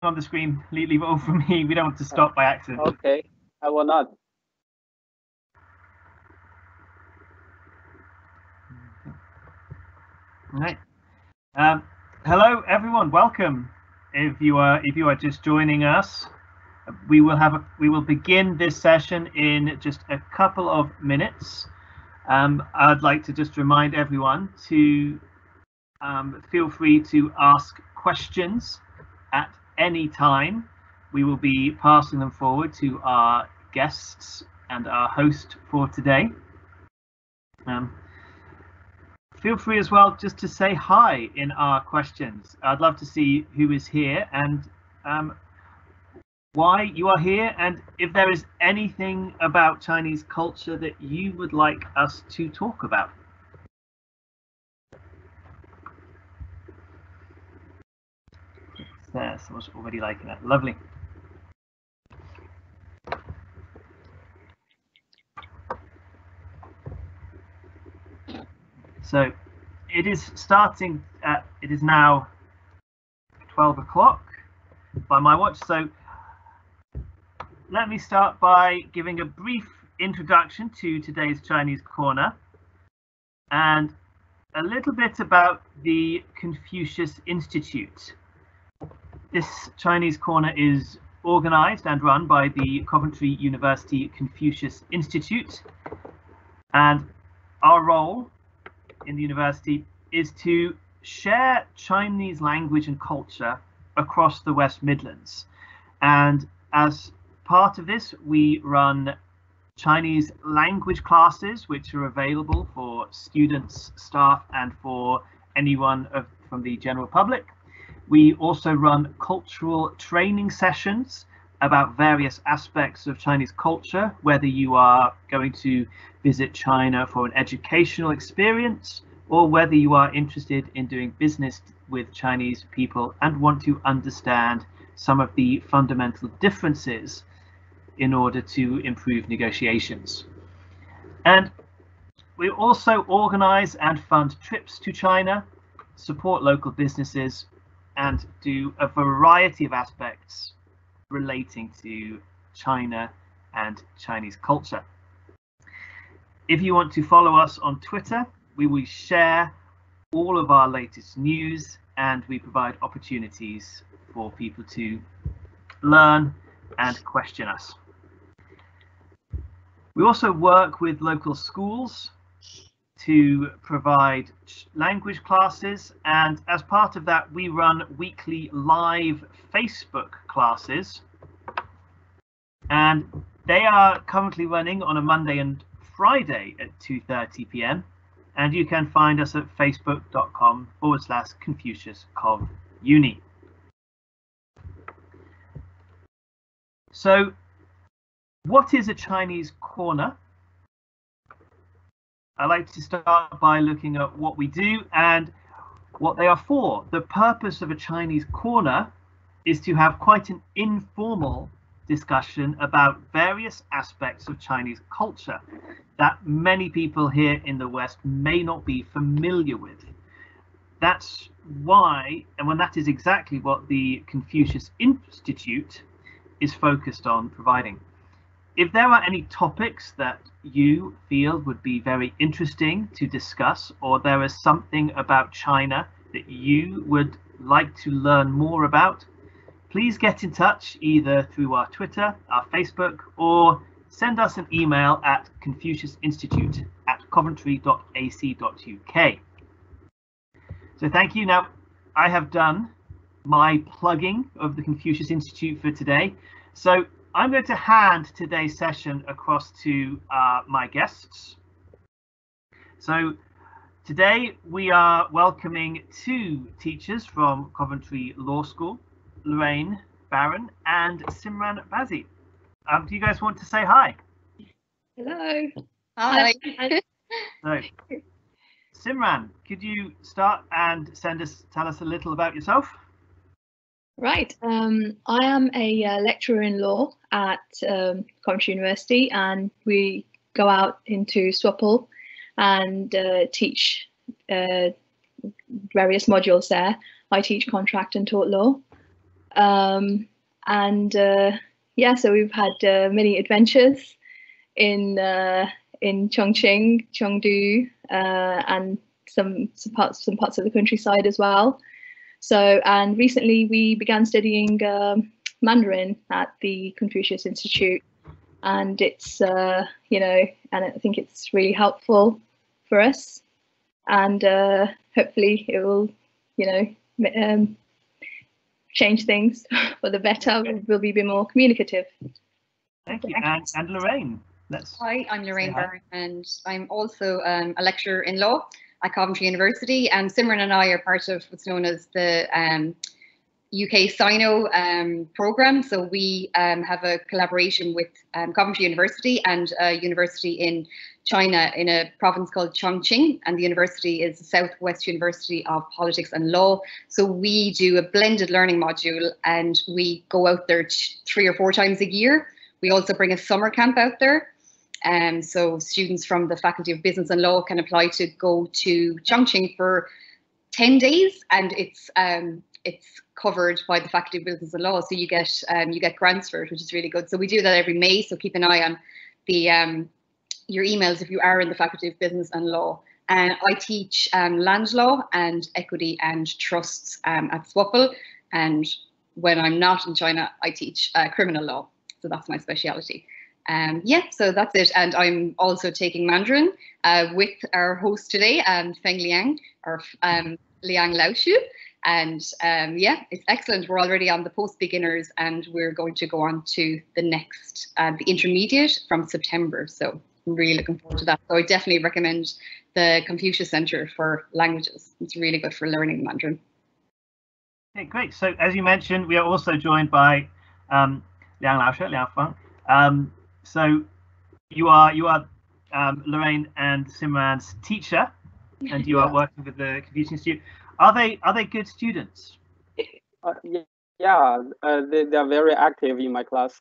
on the screen, leave it all from me. We don't want to stop by accident. Okay, I will not. All right. Hello, everyone. Welcome. If you are just joining us, we will begin this session in just a couple of minutes. I'd like to just remind everyone to feel free to ask questions at any time. We will be passing them forward to our guests and our host for today. Feel free as well just to say hi in our questions. I'd love to see who is here and why you are here, and if there is anything about Chinese culture that you would like us to talk about. There, someone's already liking that. Lovely. So it is starting at, it is now 12 o'clock by my watch. So let me start by giving a brief introduction to today's Chinese Corner and a little bit about the Confucius Institute. This Chinese Corner is organized and run by the Coventry University Confucius Institute, and our role in the university is to share Chinese language and culture across the West Midlands. And as part of this, we run Chinese language classes, which are available for students, staff, and for anyone from the general public. We also run cultural training sessions about various aspects of Chinese culture, whether you are going to visit China for an educational experience or whether you are interested in doing business with Chinese people and want to understand some of the fundamental differences in order to improve negotiations. And we also organize and fund trips to China, support local businesses, and do a variety of aspects relating to China and Chinese culture. If you want to follow us on Twitter, we will share all of our latest news and we provide opportunities for people to learn and question us. We also work with local schools to provide language classes, and as part of that we run weekly live Facebook classes, and they are currently running on a Monday and Friday at 2:30 p.m. and you can find us at facebook.com/ConfuciusCovUni. So what is a Chinese Corner? I like to start by looking at what we do and what they are for. The purpose of a Chinese Corner is to have quite an informal discussion about various aspects of Chinese culture that many people here in the West may not be familiar with. That's why, and when that is exactly what the Confucius Institute is focused on providing. If there are any topics that you feel would be very interesting to discuss, or there is something about China that you would like to learn more about, please get in touch either through our Twitter, our Facebook, or send us an email at confuciusinstitute@coventry.ac.uk. So thank you. Now, I have done my plugging of the Confucius Institute for today. So I'm going to hand today's session across to my guests. So today we are welcoming two teachers from Coventry Law School, Lorraine, Barron, and Simran, Basi. Do you guys want to say hi? Hello. Hi. So, Simran, could you start and tell us a little about yourself? Right. I am a lecturer in law at Coventry University, and we go out into Swappel and teach various modules there. I teach contract and tort law. And yeah, so we've had many adventures in Chongqing, Chengdu, and some parts of the countryside as well. So, and recently we began studying Mandarin at the Confucius Institute, and it's you know, and I think it's really helpful for us, and hopefully it will, you know, change things for the better. We'll be a bit more communicative. Thank you. And Lorraine. Hi, I'm Lorraine Barron, and I'm also a lecturer in law at Coventry University. And Simran and I are part of what's known as the UK Sino program. So we have a collaboration with Coventry University and a university in China in a province called Chongqing, and the university is the Southwest University of Politics and Law. So we do a blended learning module, and we go out there 3 or 4 times a year. We also bring a summer camp out there. So students from the Faculty of Business and Law can apply to go to Chongqing for 10 days, and it's covered by the Faculty of Business and Law. So you get grants for it, which is really good. So we do that every May. So keep an eye on the your emails if you are in the Faculty of Business and Law. And I teach land law and equity and trusts at SWPL. And when I'm not in China, I teach criminal law. So that's my speciality. Yeah, so that's it. And I'm also taking Mandarin with our host today, Feng Liang, or Liang Laoshu. And yeah, it's excellent. We're already on the post-beginners, and we're going to go on to the next, the intermediate from September. So I'm really looking forward to that. So I definitely recommend the Confucius Center for Languages. It's really good for learning Mandarin. Okay, great. So as you mentioned, we are also joined by Liang Laoshu, Liang Feng. So you are Lorraine and Simran's teacher, and you are working with the Confucius Institute. Are they good students? Yeah, they are very active in my class.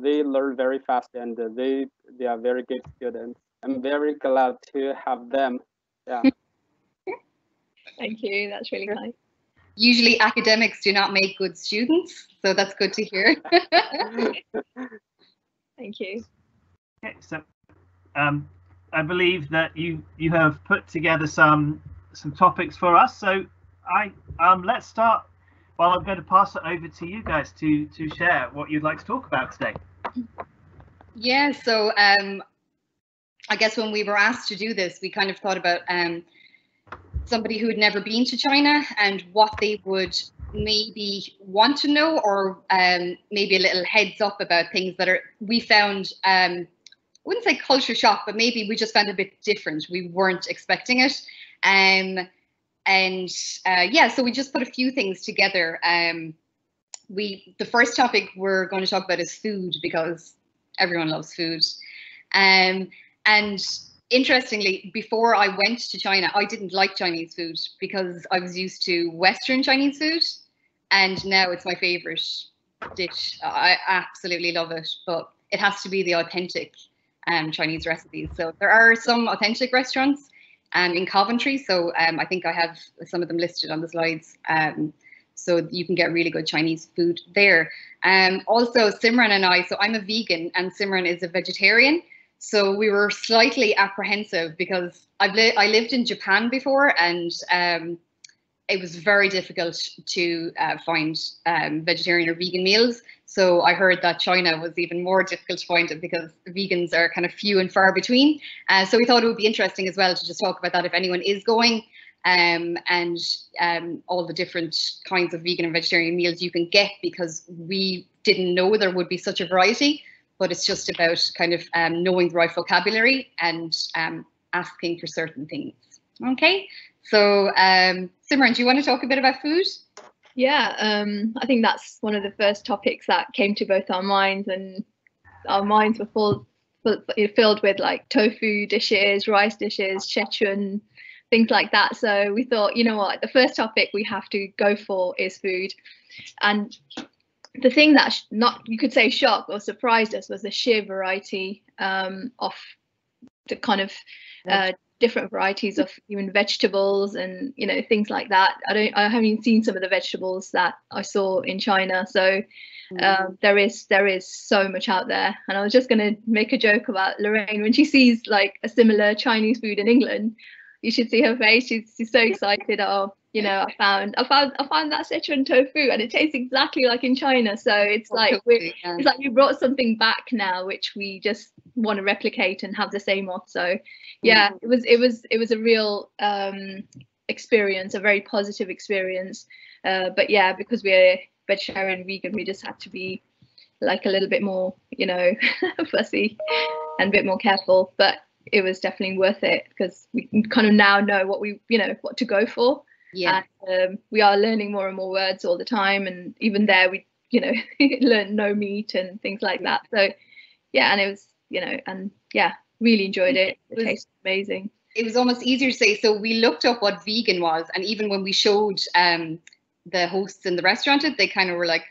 They learn very fast, and they are very good students. I'm very glad to have them. Yeah. Thank you. That's really kind. Usually academics do not make good students, so that's good to hear. Thank you. Okay, so I believe that you have put together some topics for us. So let's start. Well, I'm going to pass it over to you guys to share what you'd like to talk about today. Yeah, so I guess when we were asked to do this, we kind of thought about somebody who had never been to China and what they would maybe want to know, or maybe a little heads up about things that we found, I wouldn't say culture shock, but maybe we just found it a bit different. We weren't expecting it. Yeah, so we just put a few things together. The first topic we're going to talk about is food, because everyone loves food. And interestingly, before I went to China, I didn't like Chinese food because I was used to Western Chinese food, and now it's my favorite dish. I absolutely love it, but it has to be the authentic Chinese recipes. So there are some authentic restaurants in Coventry, so I think I have some of them listed on the slides, so you can get really good Chinese food there. Also, Simran and I, so I'm a vegan and Simran is a vegetarian, so we were slightly apprehensive because I lived in Japan before, and it was very difficult to find vegetarian or vegan meals. So I heard that China was even more difficult to find it because vegans are kind of few and far between. So we thought it would be interesting as well to just talk about that if anyone is going, and all the different kinds of vegan and vegetarian meals you can get, because we didn't know there would be such a variety, but it's just about kind of knowing the right vocabulary and asking for certain things. Okay, so Simran, do you want to talk a bit about food? Yeah, I think that's one of the first topics that came to both our minds, and our minds were filled with like tofu dishes, rice dishes, Szechuan, things like that. So we thought, you know what, the first topic we have to go for is food. And the thing that you could say shocked or surprised us was the sheer variety of the kind of different varieties of even vegetables and things like that. I haven't seen some of the vegetables that I saw in China. So there is so much out there. And I was just going to make a joke about Lorraine when she sees like a similar Chinese food in England. You should see her face. She's so excited. Oh, I found that Sichuan tofu, and it tastes exactly like in China. So it's like it's like we brought something back now, which we just want to replicate and have the same of. So yeah, it was a real experience, a very positive experience. But yeah, because we're vegetarian, vegan, we just had to be like a little bit more, fussy and a bit more careful. But it was definitely worth it because we kind of now know what to go for. Yeah. And, we are learning more and more words all the time, and even there we learn no meat and things like that. So yeah, and it was and yeah, really enjoyed it. It tasted amazing. It was almost easier to say. So we looked up what vegan was, and even when we showed the hosts in the restaurant it, they kind of were like,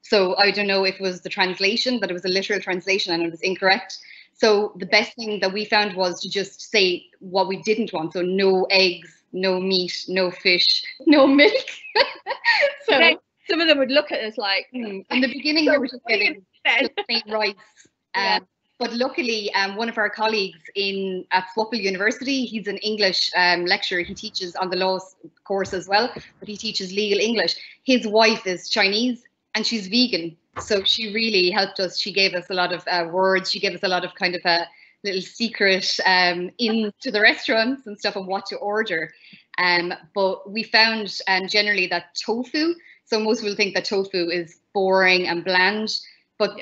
So I don't know if it was the translation, that it was a literal translation and it was incorrect. So the best thing that we found was to just say what we didn't want. So no eggs, no meat, no fish, no milk. So some of them would look at us like, in the beginning we were just getting plain rice. But luckily, one of our colleagues at Swapple University, he's an English lecturer. He teaches on the law course as well, but he teaches legal English. His wife is Chinese and she's vegan. So she really helped us. She gave us a lot of words. She gave us a lot of kind of a little secret into the restaurants and stuff on what to order. But we found generally that tofu. So most people think that tofu is boring and bland, but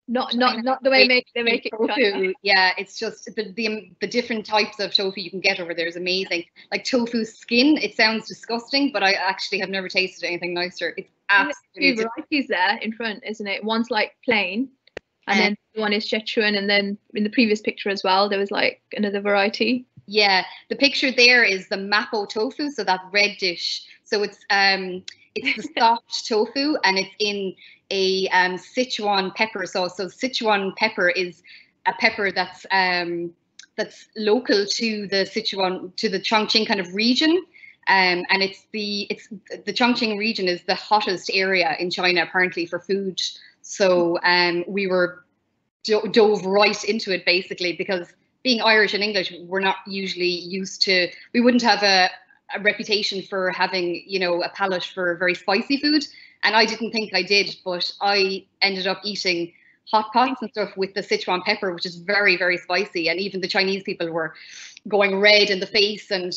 not the way they make it. Tofu, yeah, it's just the different types of tofu you can get over there is amazing. Like tofu skin, it sounds disgusting, but I actually have never tasted anything nicer. It's absolutely two varieties there in front, isn't it? One's like plain, and then one is Sichuan, and then in the previous picture as well, there was like another variety. Yeah, the picture there is the mapo tofu, so that red dish. So it's the soft tofu, and it's in a Sichuan pepper sauce. So Sichuan pepper is a pepper that's local to the Sichuan, to the Chongqing kind of region. And it's the Chongqing region is the hottest area in China apparently for food. So we were dove right into it basically, because being Irish and English, we're not usually used to, we wouldn't have a reputation for having, a palate for very spicy food. And I didn't think I did, but I ended up eating hot pots and stuff with the Sichuan pepper, which is very, very spicy. And even the Chinese people were going red in the face and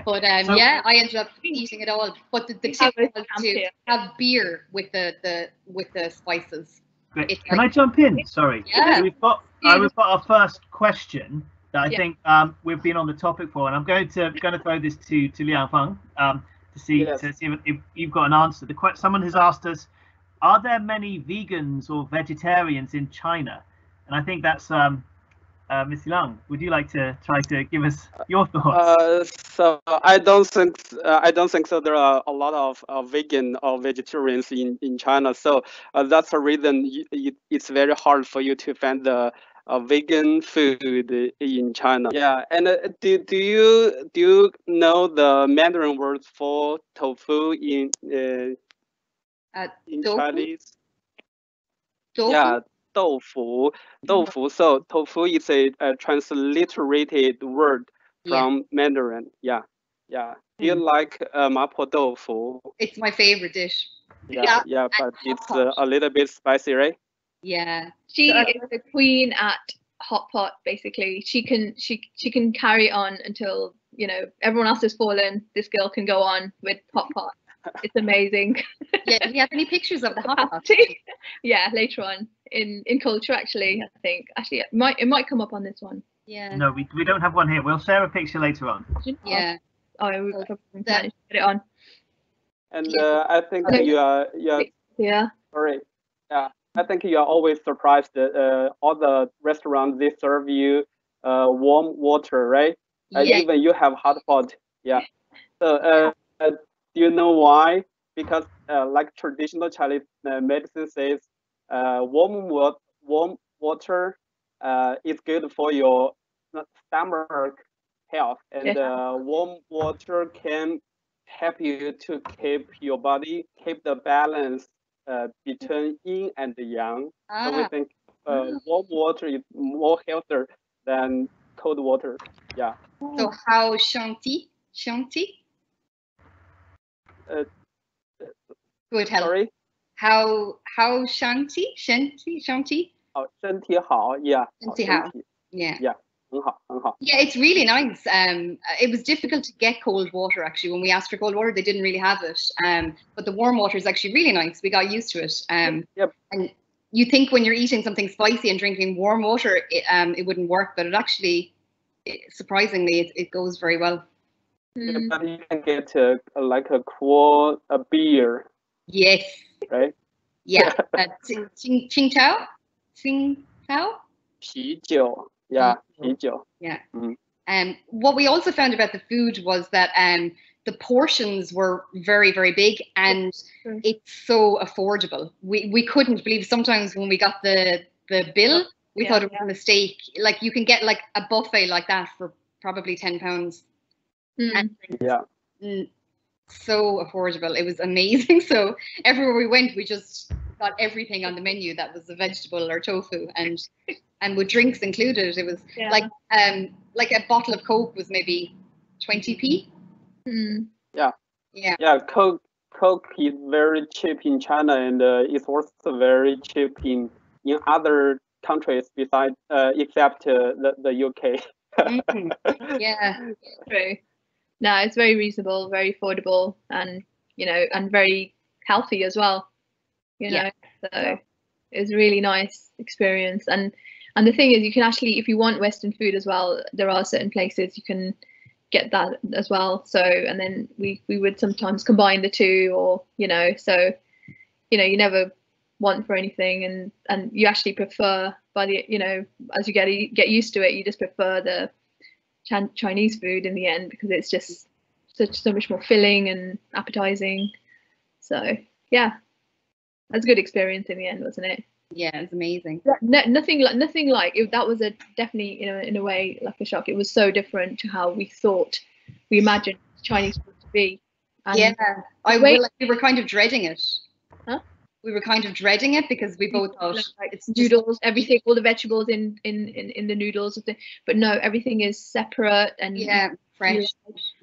but I ended up eating it all. But the tip was to have beer with the spices. Great. Can I jump in? Sorry. Yeah. We've got our first question that I think we've been on the topic for, and I'm going to throw this to Liang Feng to see if you've got an answer. Someone has asked us, are there many vegans or vegetarians in China? And I think that's Ms. Liang. Would you like to try to give us your thoughts? So I don't think so. There are a lot of vegan or vegetarians in China. So that's the reason it's very hard for you to find the vegan food in China. Yeah, and do you know the Mandarin words for tofu in Chinese? Tofu? Yeah, tofu. So tofu is a transliterated word from Mandarin. Yeah. Do you like mapo tofu? It's my favorite dish. Yeah, but it's a little bit spicy, right? Yeah. She is the queen at hot pot. Basically, she can carry on until everyone else has fallen. This girl can go on with hot pot. It's amazing. Yeah. Do we have any pictures of the hot pot? Yeah, later on in culture. Actually, I think it might come up on this one. Yeah. No, we don't have one here. We'll share a picture later on. Yeah. Oh, we probably managed to get it on. And I think you are. Yeah. Sorry. Yeah. I think you are always surprised that all the restaurants, they serve you warm water, right? Even you have hot pot. Yeah. So do you know why? Because like traditional Chinese medicine says, warm water it's good for your stomach health, and warm water can help you to keep your body, keep the balance between yin and yang. So we think warm water is more healthier than cold water. Yeah. So how shanti? Good health. Sorry. How shanti? Oh, 身体好 yeah. 身体好 yeah. Yeah. 很好很好 Yeah, it's really nice. It was difficult to get cold water actually. When we asked for cold water, they didn't really have it. But the warm water is actually really nice. We got used to it. Yep. And you think when you're eating something spicy and drinking warm water, it wouldn't work, but it actually, surprisingly, it goes very well. Yeah, but you can get like a cool beer. Yes. Right? Yeah. Qingtao? 啤酒 yeah, 啤酒 yeah. What we also found about the food was that the portions were very, very big, and it's so affordable. We couldn't believe sometimes when we got the bill, we thought it was a mistake. Like you can get like a buffet like that for probably £10. And so affordable. It was amazing. So everywhere we went, we just got everything on the menu that was a vegetable or tofu, and with drinks included. It was like a bottle of Coke was maybe 20p. Yeah, Coke is very cheap in China, and it's also very cheap in other countries besides except the UK. Yeah, true. No, it's very reasonable, very affordable, and and very healthy as well. So it's a really nice experience. And the thing is, you can actually, if you want Western food as well, there are certain places you can get that as well. So, and then we would sometimes combine the two, or so you never want for anything, and you actually prefer by the as you get used to it, you just prefer the Chinese food in the end, because it's just so much more filling and appetizing. So yeah, that's a good experience in the end, wasn't it? Yeah, it's amazing. Nothing like it, that was definitely in a way like a shock. It was so different to how we imagined Chinese food to be. And we were kind of dreading it. Huh? We were kind of dreading it because we both thought it's noodles, everything, all the vegetables in the noodles, but no, everything is separate and fresh.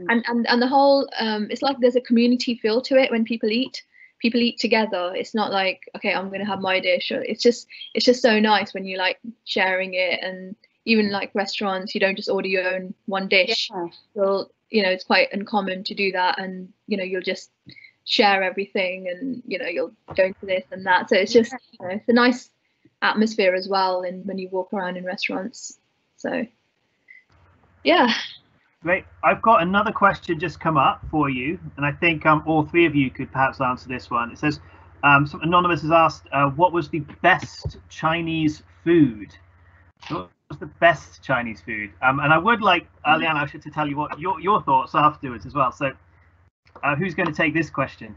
And the whole it's like there's a community feel to it when people eat together. It's not like, okay, I'm gonna have my dish, or it's just so nice when you like sharing it. And even like restaurants, you don't just order your own one dish. Well, it's quite uncommon to do that, and you'll just share everything, and you'll go to this and that. So it's just it's a nice atmosphere as well, and when you walk around in restaurants. So yeah. Great. I've got another question just come up for you, and I think all three of you could perhaps answer this one. It says, some anonymous has asked, what was the best Chinese food? What was the best Chinese food? And I would like, Liana, to tell you what your thoughts afterwards as well. So who's going to take this question?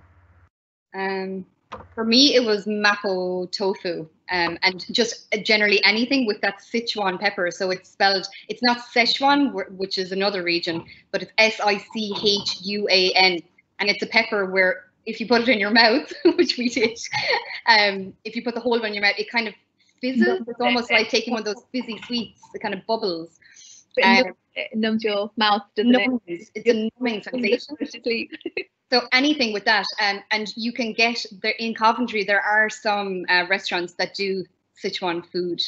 For me, it was mapo tofu, and just generally anything with that Sichuan pepper. So it's not Szechuan, which is another region, but it's Sichuan, and it's a pepper where if you put it in your mouth, which we did, if you put the whole one in your mouth, it kind of fizzles. It's almost like taking one of those fizzy sweets. It kind of bubbles. It numbs your mouth, doesn't it? It's a numbing sensation. So anything with that, and you can get there in Coventry. There are some restaurants that do Sichuan food.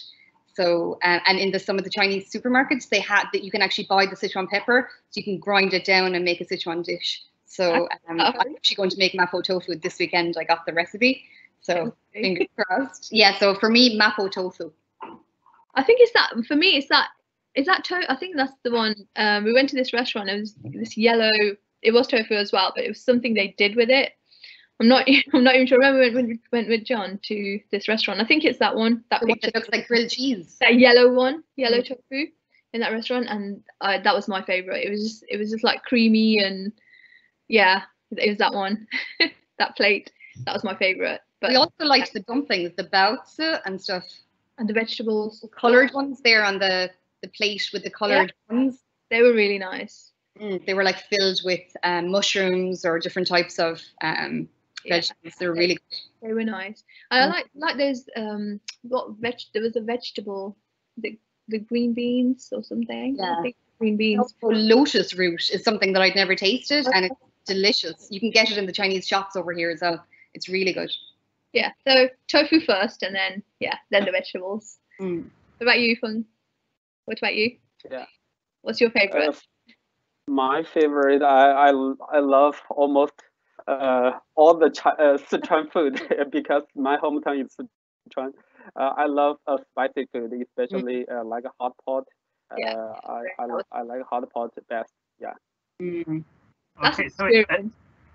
So and in some of the Chinese supermarkets, they have that you can actually buy the Sichuan pepper, so you can grind it down and make a Sichuan dish. So I'm actually going to make mapo tofu this weekend. I got the recipe, so fingers crossed. Yeah. So for me, mapo tofu. I think it's that. For me, it's that. Is that tofu? I think that's the one. We went to this restaurant. It was this yellow. It was tofu as well, but it was something they did with it. I'm not even sure. I remember when we went with John to this restaurant. I think it's that one. That one that looks like grilled cheese. That yellow one, yellow tofu in that restaurant, and that was my favorite. It was just like creamy, and yeah, it was that one. That plate. That was my favorite. But we also liked the dumplings, the baozi and stuff. And the vegetables. Coloured ones there on the plate with the coloured ones. They were really nice. They were like filled with mushrooms or different types of vegetables. They were really good. They were nice. And I like those there was a vegetable, the green beans or something. Yeah. I think green beans. Also, lotus root is something that I'd never tasted, and it's delicious. You can get it in the Chinese shops over here as well. It's really good. Yeah. So tofu first, and then the vegetables. What about you, Feng? What about you? Yeah. What's your favorite? My favorite, I love almost all the Sichuan food because my hometown is Sichuan. I love spicy food, especially like a hot pot. I like hot pot best. Yeah. Okay, so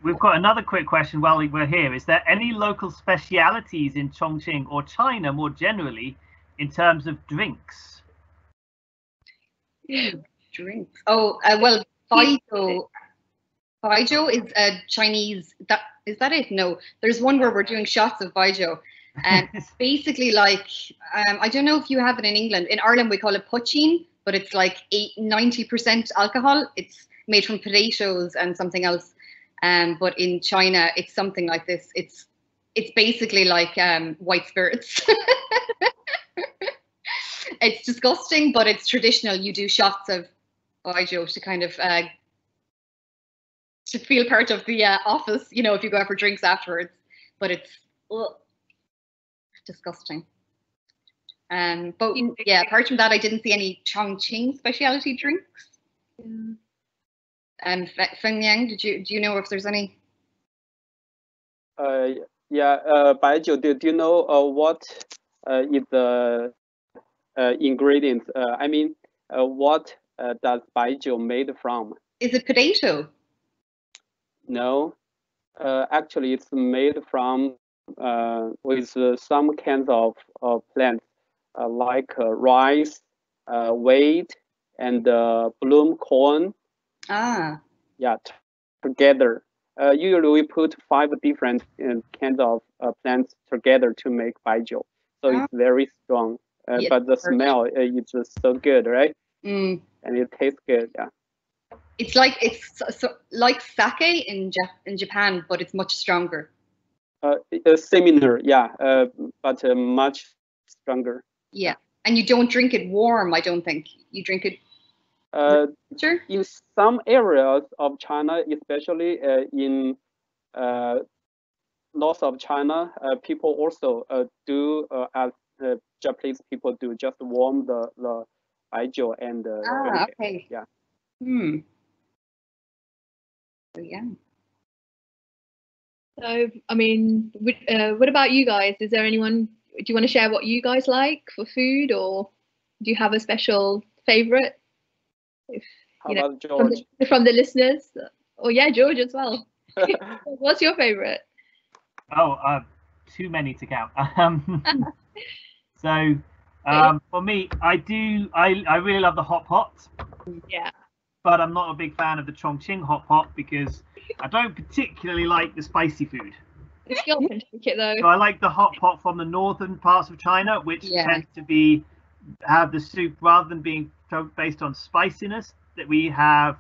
we've got another quick question while we're here. Is there any local specialities in Chongqing or China more generally in terms of drinks? Drinks. Oh, well, Baijiu is a Chinese. Is that it? No, there's one where we're doing shots of Baijiu, and it's basically like I don't know if you have it in England. In Ireland, we call it poaching, but it's like 90% alcohol. It's made from potatoes and something else. But in China, it's something like this. It's basically like white spirits. It's disgusting, but it's traditional. You do shots of baijiu to kind of to feel part of the office, you know, if you go out for drinks afterwards. But it's disgusting. But yeah, apart from that, I didn't see any Chongqing specialty drinks. And Feng Yang, do you know if there's any? Baijiu. Do you know what is the ingredients? I mean, what does baijiu made from? Is it potato? No, actually, it's made from with some kinds of plants like rice, wheat, and bloom corn. Yeah, together. Usually we put 5 different kinds of plants together to make baijiu. So it's very strong. Yes, but the smell is so good, right? And it tastes good. Yeah. It's like like sake in Japan, but it's much stronger. Similar, yeah, but much stronger. Yeah, and you don't drink it warm. I don't think you drink it. In some areas of China, especially in north of China, people also do as Japanese people do, just warm the baijiu and drink okay. It. Yeah. So, yeah. So, I mean, what about you guys? Is there anyone? Do you want to share what you guys like for food, or do you have a special favorite? How about George? From the listeners? Oh yeah, George as well. What's your favorite? Oh, too many to count. So for me, I really love the hot pot. Yeah. But I'm not a big fan of the Chongqing hot pot because I don't particularly like the spicy food. The skill can take it though. So I like the hot pot from the northern parts of China, which tends to have the soup rather than being based on spiciness. That we have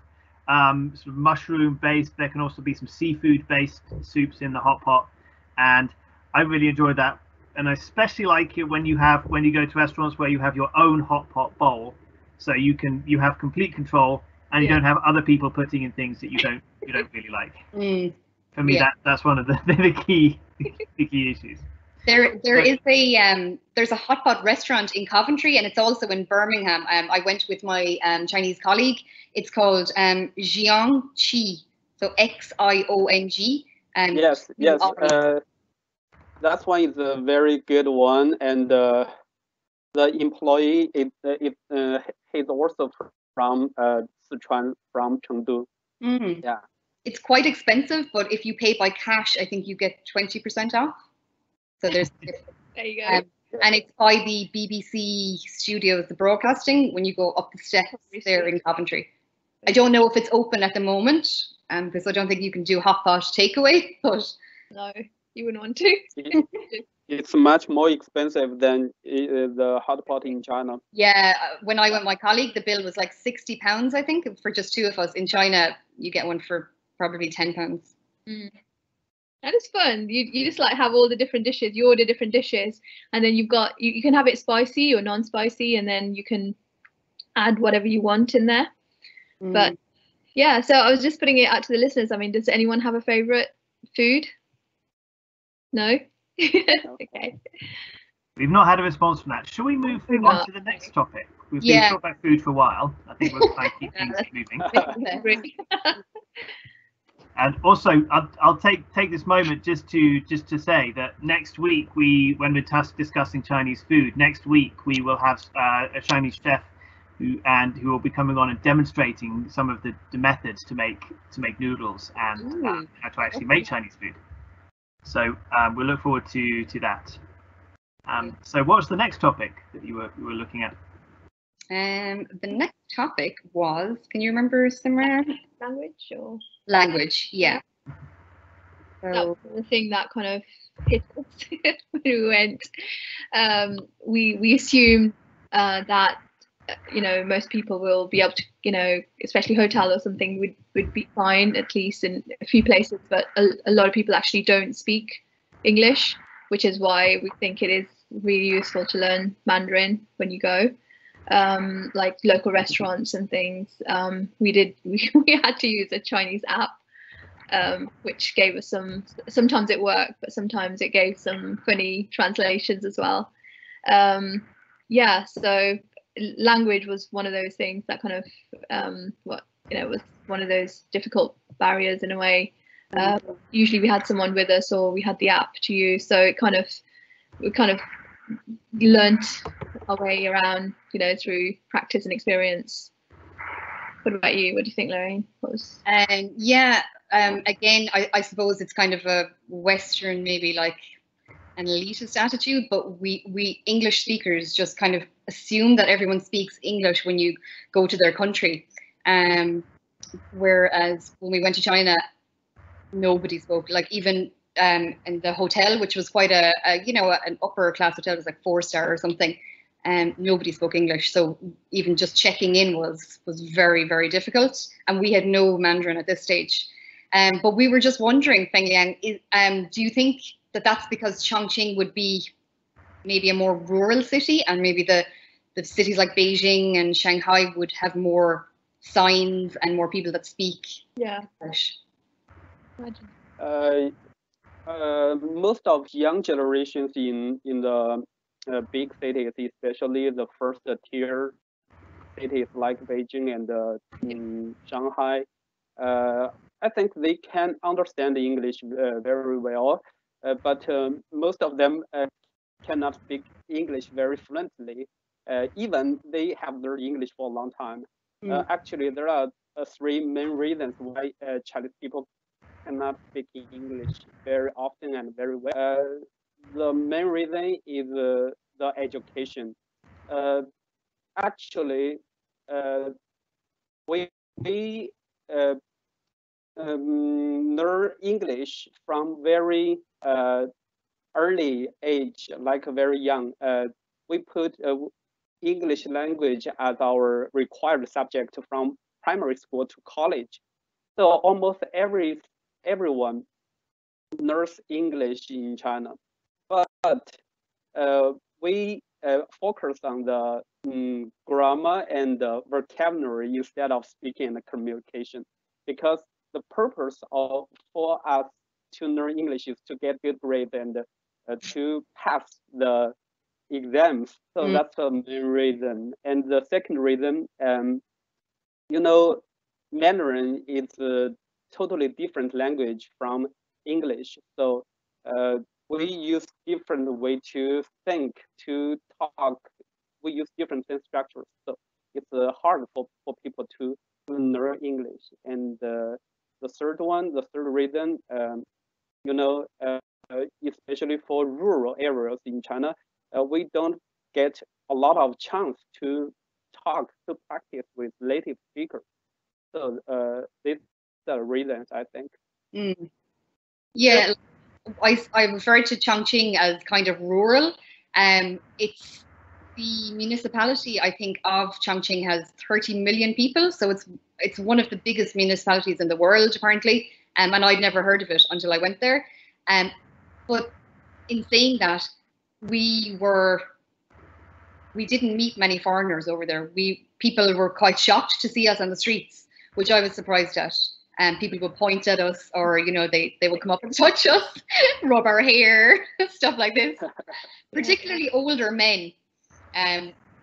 sort of mushroom based. There can also be some seafood based soups in the hot pot, and I really enjoy that. And I especially like it when you go to restaurants where you have your own hot pot bowl, so you have complete control and you don't have other people putting in things that you don't really like. For me, that's one of the key issues. There's a hot pot restaurant in Coventry, and it's also in Birmingham. I went with my Chinese colleague. It's called Jiang Qi, so Xiong. Yes. That one is a very good one, and the employee he's also from Sichuan, from Chengdu. Yeah. It's quite expensive, but if you pay by cash, I think you get 20% off. So there you go. And it's by the BBC studios, the broadcasting, when you go up the steps there in Coventry. I don't know if it's open at the moment, because I don't think you can do hot pot takeaway, but no, you wouldn't want to. It's much more expensive than the hot pot in China. Yeah, when I went, my colleague, the bill was like £60, I think, for just two of us. In China, you get one for probably £10. Mm. That is fun. You just like have all the different dishes. You order different dishes, and then you've got you can have it spicy or non-spicy, and then you can add whatever you want in there. But yeah, so I was just putting it out to the listeners. I mean, does anyone have a favorite food? No? Okay. We've not had a response from that. Shall we move on to the next topic? We've been talking about food for a while. I think we'll try and keep things moving. And also, I'll take this moment just to say that next week when we're discussing Chinese food, next week we will have a Chinese chef who will be coming on and demonstrating some of the methods to make noodles and how to actually make Chinese food. So we'll look forward to that. So what's the next topic that you were looking at? The next topic was, can you remember, Simran? Language or? Language, yeah. So, that was the thing that kind of hit us when we went. We assumed that most people will be able to, especially hotel or something would be fine, at least in a few places, but a lot of people actually don't speak English, which is why we think it is really useful to learn Mandarin when you go. Like local restaurants and things. We had to use a Chinese app, which gave us sometimes it worked, but sometimes it gave some funny translations as well. So language was one of those things that kind of was one of those difficult barriers in a way. Usually we had someone with us or we had the app to use, so we kind of learned our way around, through practice and experience. What about you? What do you think, Lorraine? Again, I suppose it's kind of a Western, maybe like an elitist attitude, but we English speakers just kind of assume that everyone speaks English when you go to their country. Whereas when we went to China, nobody spoke, like even in the hotel, which was quite an upper class hotel, it was like 4-star or something, and nobody spoke English. So even just checking in was very, very difficult. And we had no Mandarin at this stage. But we were just wondering, Fengliang, do you think that that's because Chongqing would be maybe a more rural city, and maybe the cities like Beijing and Shanghai would have more signs and more people that speak English? Most of young generations in the big cities, especially the first tier cities like Beijing and Shanghai, I think they can understand English very well, but most of them cannot speak English very fluently. Even they have learned English for a long time. Actually, there are 3 main reasons why Chinese people cannot speak English very often and very well. The main reason is the education. Actually, we learn English from very early age, like very young. We put English language as our required subject from primary school to college. So almost everyone learns English in China, but we focus on the grammar and the vocabulary instead of speaking and communication, because the purpose for us to learn English is to get good grades and to pass the exams. So that's the main reason. And the second reason, Mandarin is a totally different language from English. So we use different way to think, to talk. We use different sense structures. So it's hard for people to learn English. And the third reason, especially for rural areas in China, we don't get a lot of chance to practice with native speakers. So these are the reasons, I think. Yeah, I refer to Chongqing as kind of rural. It's the municipality, I think, of Chongqing has 30 million people, so it's one of the biggest municipalities in the world apparently. And I'd never heard of it until I went there. But in saying that, we didn't meet many foreigners over there. People were quite shocked to see us on the streets, which I was surprised at. And people would point at us, or they would come up and touch us, rub our hair, stuff like this. Particularly older men.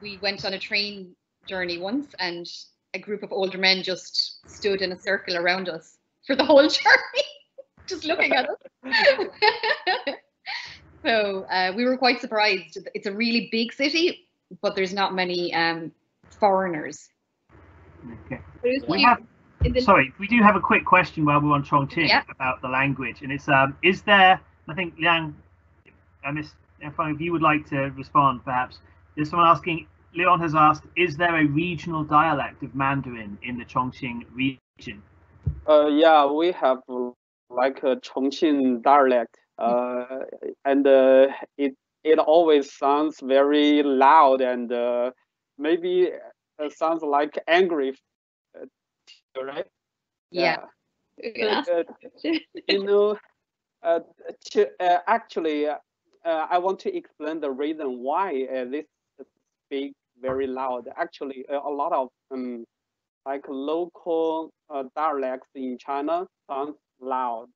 We went on a train journey once, and a group of older men just stood in a circle around us for the whole journey, just looking at us. So we were quite surprised. It's a really big city, but there's not many foreigners. Okay. We do have a quick question while we're on Chongqing about the language, and it's is there? I think Liang, if you would like to respond, perhaps. There's someone asking. Leon has asked, is there a regional dialect of Mandarin in the Chongqing region? Yeah, we have like a Chongqing dialect, and it always sounds very loud, and maybe sounds like angry, right? Yeah. Actually, I want to explain the reason why this speak very loud. Actually, a lot of like local dialects in China sound loud.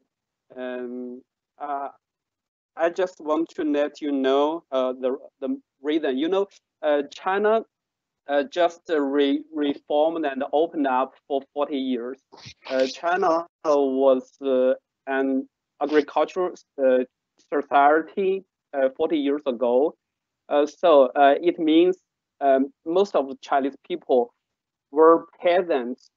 I just want to let you know the reason. China just reformed and opened up for 40 years. China was an agricultural society 40 years ago. So it means most of the Chinese people were peasants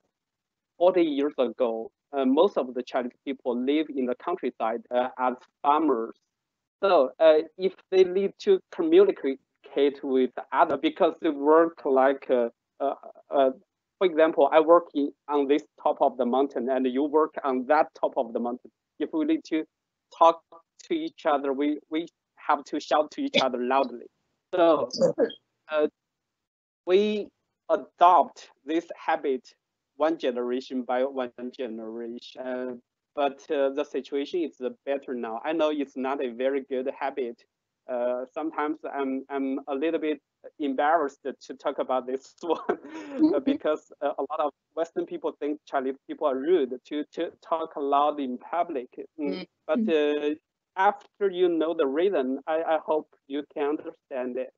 40 years ago. Most of the Chinese people live in the countryside as farmers. So if they need to communicate with other, because they work like, for example, I work on this top of the mountain, and you work on that top of the mountain. If we need to talk to each other, we have to shout to each other loudly. So we adopt this habit one generation by one generation. But the situation is better now. I know it's not a very good habit. Sometimes I'm a little bit embarrassed to talk about this one because a lot of Western people think Chinese people are rude to talk loud in public. But after you know the reason, I hope you can understand it.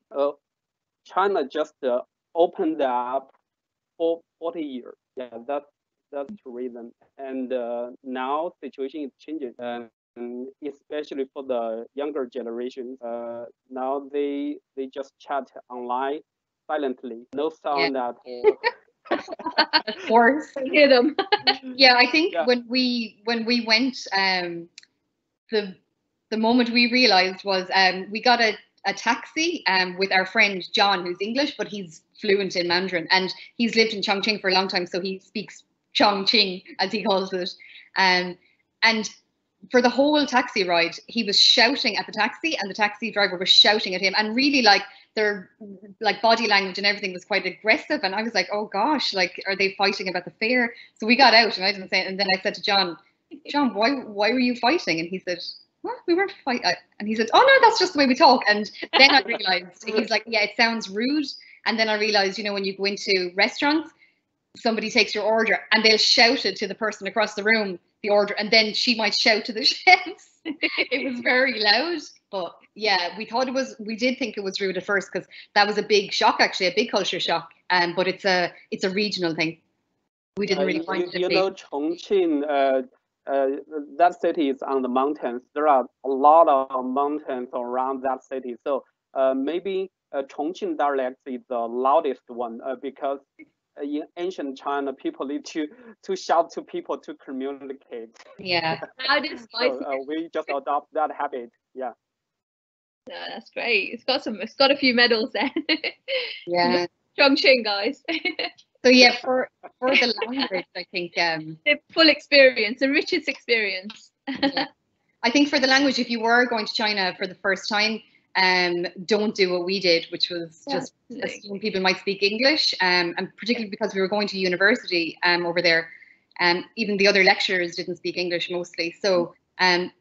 China just opened up for 40 years. Yeah, that's the reason. And now situation is changing. Especially for the younger generations, now they just chat online silently, no sound at all. Or hear them. Yeah, I think when we went, the moment we realized was we got a taxi with our friend John, who's English, but he's fluent in Mandarin, and he's lived in Chongqing for a long time, so he speaks Chongqing, as he calls it. And for the whole taxi ride, he was shouting at the taxi, and the taxi driver was shouting at him, and really like their body language and everything was quite aggressive. And I was like, oh gosh, like, are they fighting about the fare? So we got out, and I didn't say it. And then I said to John, why were you fighting? And he said, what? We weren't fighting. And he said, oh no, that's just the way we talk. And then I realized, he's like, yeah, it sounds rude. And then I realized, when you go into restaurants, somebody takes your order and they'll shout it to the person across the room, the order, and then she might shout to the chefs. It was very loud. But yeah, we did think it was rude at first, because that was a big shock, actually, a big culture shock. But it's a regional thing. We didn't really find it. Chongqing, that city is on the mountains. There are a lot of mountains around that city. So maybe Chongqing dialect is the loudest one, because in ancient China, people need to shout to people to communicate. Yeah. So, we just adopt that habit. Yeah. Yeah, that's great. It's got a few medals there. Yeah. Chongqing, guys. So yeah, for the language, I think the full experience, the richest experience. Yeah. I think for the language, if you were going to China for the first time, don't do what we did, which was just assume people might speak English, and particularly because we were going to university over there, and even the other lecturers didn't speak English mostly. So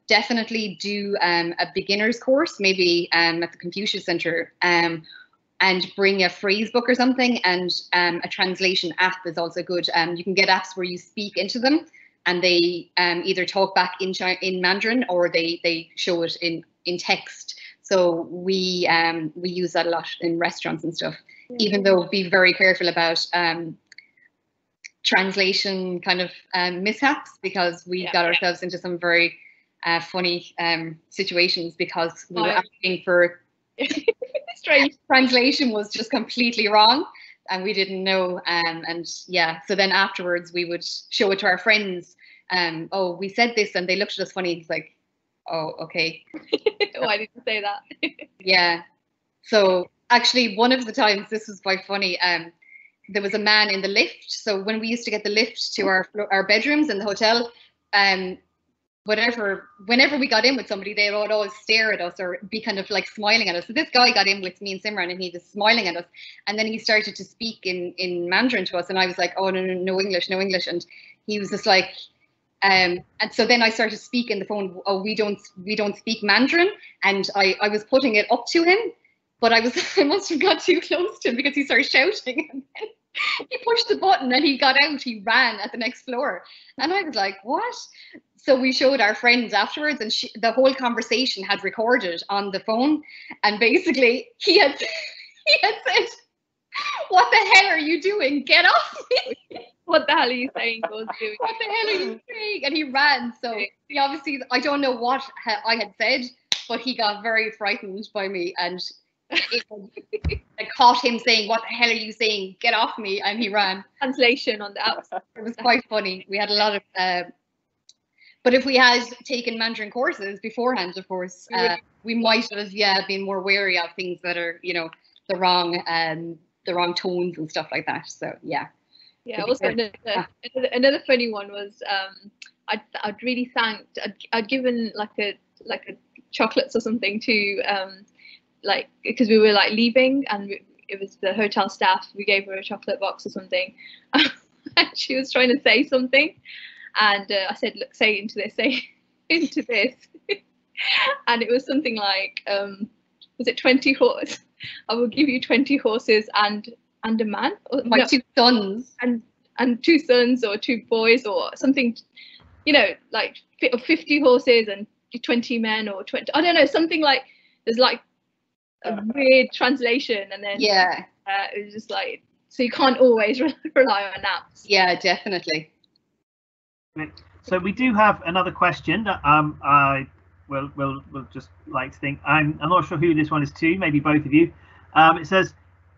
definitely do a beginner's course, maybe at the Confucius Center, and bring a phrase book or something, and a translation app is also good. You can get apps where you speak into them, and they either talk back in Mandarin, or they show it in text. So we use that a lot in restaurants and stuff, even though be very careful about translation kind of mishaps, because we got ourselves into some very funny situations because we were asking for strange translation was just completely wrong, and we didn't know. And yeah, so then afterwards we would show it to our friends. Oh, we said this, and they looked at us funny. It's like, oh, okay. Why did you say that? Yeah. So actually, one of the times, this was quite funny. There was a man in the lift. So when we used to get the lift to our bedrooms in the hotel, whenever we got in with somebody, they would always stare at us or be kind of like smiling at us. So this guy got in with me and Simran, and he was smiling at us. And then he started to speak in Mandarin to us, and I was like, oh, no English, no English. And he was just like, and so then I started speaking the phone. Oh, we don't speak Mandarin, and I was putting it up to him, but I must have got too close to him because he started shouting, and then he pushed the button and he got out. He ran at the next floor, and I was like, what? So we showed our friends afterwards, and the whole conversation had recorded on the phone, and basically he had said, "What the hell are you doing? Get off me!" What the hell are you saying? What the hell are you saying? And he ran. So he obviously, I don't know what I had said, but he got very frightened by me, and I caught him saying, "What the hell are you saying? Get off me!" And he ran. Translation on the outside. It was quite funny. We had a lot of, but if we had taken Mandarin courses beforehand, of course, we might have been more wary of things that are, the wrong tones and stuff like that. So yeah. Yeah. Also, another funny one was I'd really thanked. I'd given like a chocolates or something to because we were like leaving, and it was the hotel staff. We gave her a chocolate box or something, and she was trying to say something, and I said, "Look, say into this, and it was something like, was it 20 horses? I will give you 20 horses and a man, or my 2 sons, and 2 sons or 2 boys or something, like 50 horses and 20 men or 20. I don't know, something like there's like a weird translation, and then it was just like, so you can't always rely on apps. Yeah, definitely. So we do have another question that I will just like to think. I'm not sure who this one is to. Maybe both of you. It says,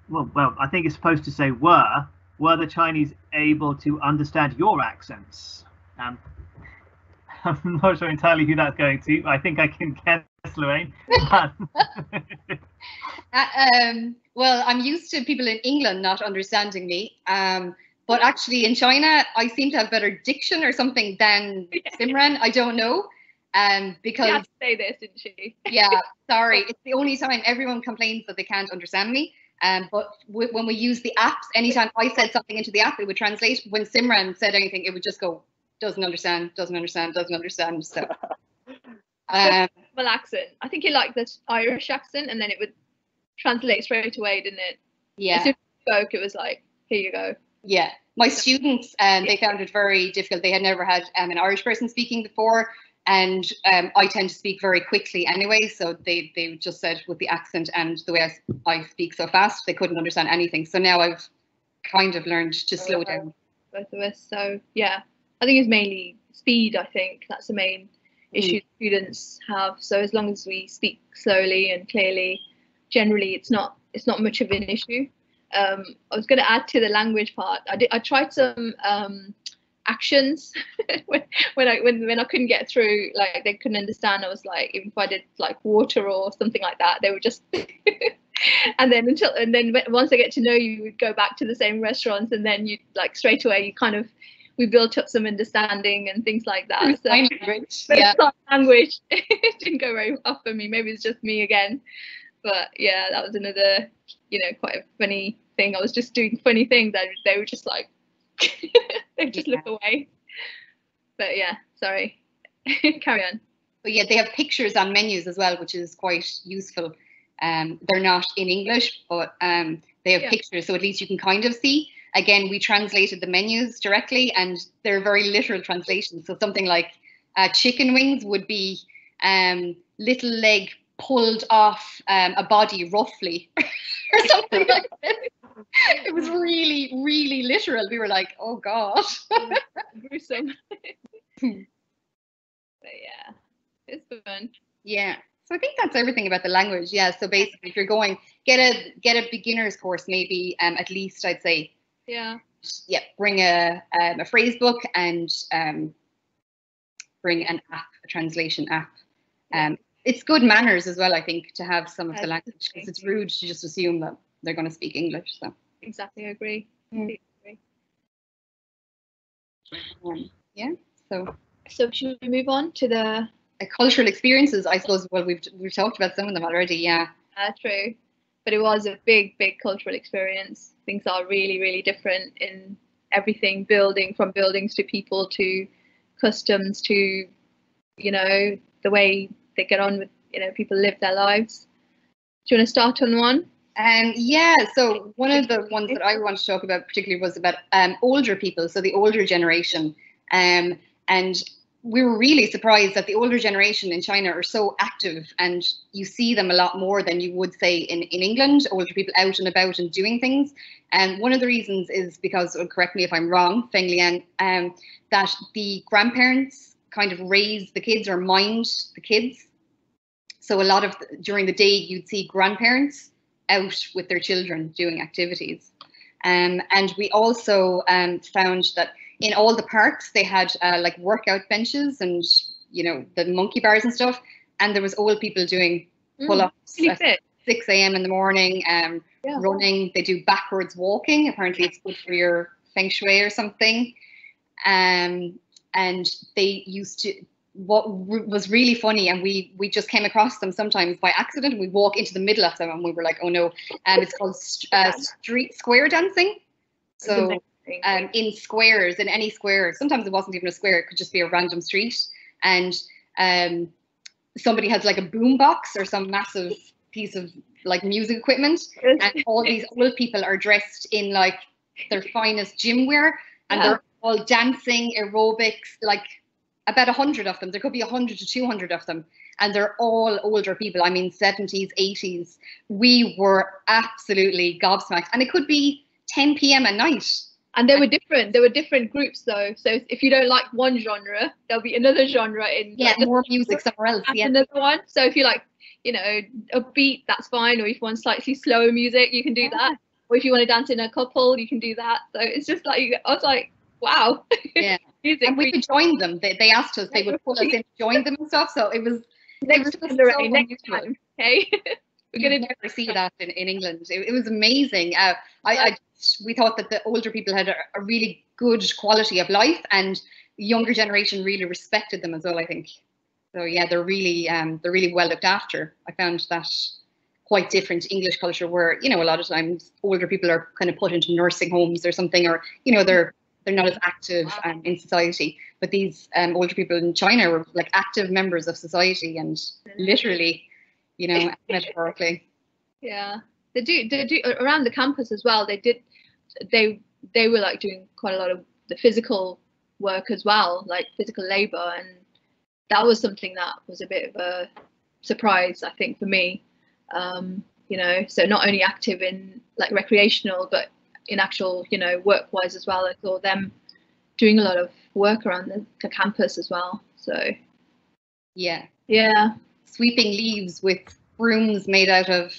well, I think it's supposed to say were the Chinese able to understand your accents? I'm not sure entirely who that's going to. I think I can guess, Lorraine. Well, I'm used to people in England not understanding me. But actually in China, I seem to have better diction or something than Simran. I don't know. Because she had to say this, didn't she? Yeah, sorry. It's the only time everyone complains that they can't understand me. But when we use the apps, anytime I said something into the app, it would translate. When Simran said anything, it would just go, doesn't understand. So well, accent. I think you like the Irish accent, and then it would translate straight away, didn't it? Yeah. As soon as you spoke, it was like, here you go. Yeah. My students, they found it very difficult. They had never had an Irish person speaking before. And I tend to speak very quickly anyway, so they just said with the accent and the way I speak so fast, they couldn't understand anything. So now I've kind of learned to slow down. Both of us. So yeah, I think it's mainly speed. I think that's the main issue students have. So as long as we speak slowly and clearly, generally it's not much of an issue. I was going to add to the language part. I tried some actions when I couldn't get through, like they couldn't understand. I was like, even if I did like water or something like that, they would just and then once they get to know you, would go back to the same restaurants, and then you like straight away you kind of we built up some understanding and things like that. So, Sign language. but Yeah. sign language it didn't go very well for me. Maybe it's just me again. But yeah, that was another, quite a funny thing. I was just doing funny things and they were just like, they just look away. But yeah, sorry. Carry on. But yeah, they have pictures on menus as well, which is quite useful. They're not in English, but they have pictures, so at least you can kind of see. Again, we translated the menus directly, and they're very literal translations. So something like chicken wings would be little leg pulled off a body roughly, or something like this. It was really, really literal. We were like, oh God. Gruesome. But yeah, it's fun. Yeah. So I think that's everything about the language. Yeah. So basically, if you're going, get a beginner's course, maybe at least I'd say. Yeah. Yeah. Bring a phrase book and bring an app, a translation app. It's good manners as well, I think, to have some of the language, because it's rude to just assume that they're going to speak English. So. Exactly, I agree. Yeah. So should we move on to the cultural experiences? I suppose. Well, we've talked about some of them already. Yeah. True, but it was a big cultural experience. Things are really, really different in everything, from buildings to people to customs to, the way they get on with, people live their lives. Do you want to start on one? Yeah, so one of the ones that I want to talk about particularly was about older people, so the older generation. And we were really surprised that the older generation in China are so active, and you see them a lot more than you would say in England, older people out and about and doing things. And one of the reasons is because, correct me if I'm wrong, Feng Lian, that the grandparents kind of raise the kids or mind the kids. So a lot of during the day you'd see grandparents out with their children doing activities. And we also found that in all the parks they had like workout benches and the monkey bars and stuff, and there was old people doing pull-ups at 6 a.m. in the morning, running. They do backwards walking. Apparently it's good for your feng shui or something. And they used to, what was really funny, and we just came across them sometimes by accident. We walk into the middle of them and we were like, oh no. It's called street square dancing. So in squares, in any square, sometimes it wasn't even a square, it could just be a random street, and somebody has like a boom box or some massive piece of like music equipment, and all these old people are dressed in like their finest gym wear, and they're all dancing aerobics, like about 100 of them. There could be 100 to 200 of them, and they're all older people. I mean, 70s, 80s. We were absolutely gobsmacked, and it could be 10 p.m. at night. And they were different. There were different groups though. So if you don't like one genre, there'll be another genre in. Yeah, like, more music somewhere else. Yeah. Another one. So if you like, upbeat, that's fine. Or if you want slightly slower music, you can do that. Or if you want to dance in a couple, you can do that. So it's just like, I was like, wow. Yeah. And we could join them. They asked us, they would pull us in to join them and stuff. So it was next time. Okay. We're going to never see that in England. It was amazing. We thought that the older people had a really good quality of life, and the younger generation really respected them as well, I think. So yeah, they're really well looked after. I found that quite different to English culture, where a lot of times older people are kind of put into nursing homes or something, or they're not as active in society. But these older people in China were like active members of society, and literally, metaphorically. Yeah, they do around the campus as well. They were like doing quite a lot of the physical work as well, like physical labor, and that was something that was a bit of a surprise, I think, for me. So not only active in like recreational, but in actual, work-wise as well. I saw them doing a lot of work around the campus as well. So yeah, sweeping leaves with brushes made out of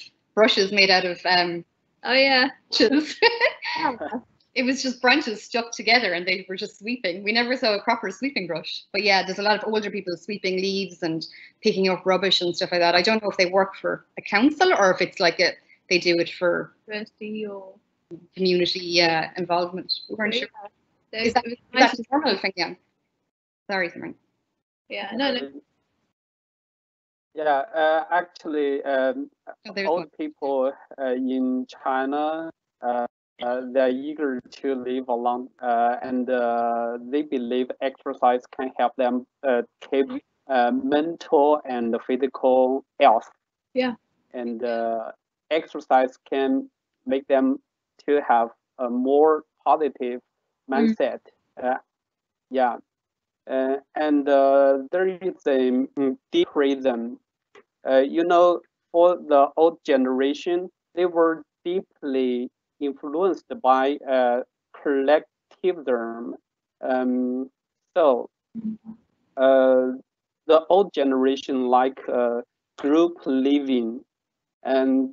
it was just branches stuck together, and they were just sweeping. We never saw a proper sweeping brush. But yeah, there's a lot of older people sweeping leaves and picking up rubbish and stuff like that. I don't know if they work for a council or if it's like they do it for university or community involvement. We weren't sure. So Is that, it was is nice that to- a normal thing? Yeah. Sorry, Simran. yeah, no. Yeah, actually, Oh, there's one. old people in China, they're eager to live long, and they believe exercise can help them keep mental and physical health. Yeah. And exercise can make them to have a more positive mindset. Yeah. And there is a deep reason. You know, for the old generation, they were deeply influenced by collectivism. So the old generation like group living, and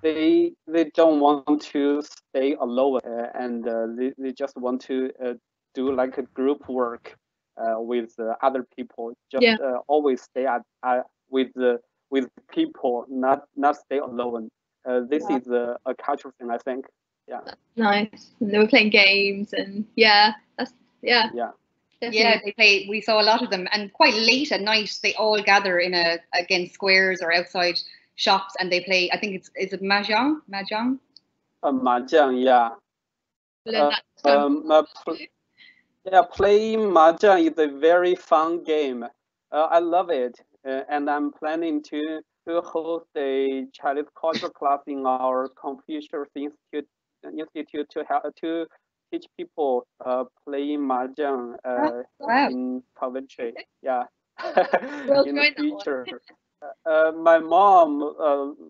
they don't want to stay alone, and they just want to do like a group work with other people. Just Yeah. always stay with people, not stay alone. This is a cultural thing, I think. Yeah. Nice. And they were playing games, and yeah, Yeah. Yeah, they play. We saw a lot of them, and quite late at night, they all gather in against squares or outside shops, and they play. I think is it mahjong? Mahjong. Mahjong, yeah. Learn that Yeah, playing mahjong is a very fun game. I love it, and I'm planning to host a Chinese culture class in our Confucius Institute to help to teach people playing mahjong Wow. in Coventry. Yeah, We'll in the join that one. future. My mom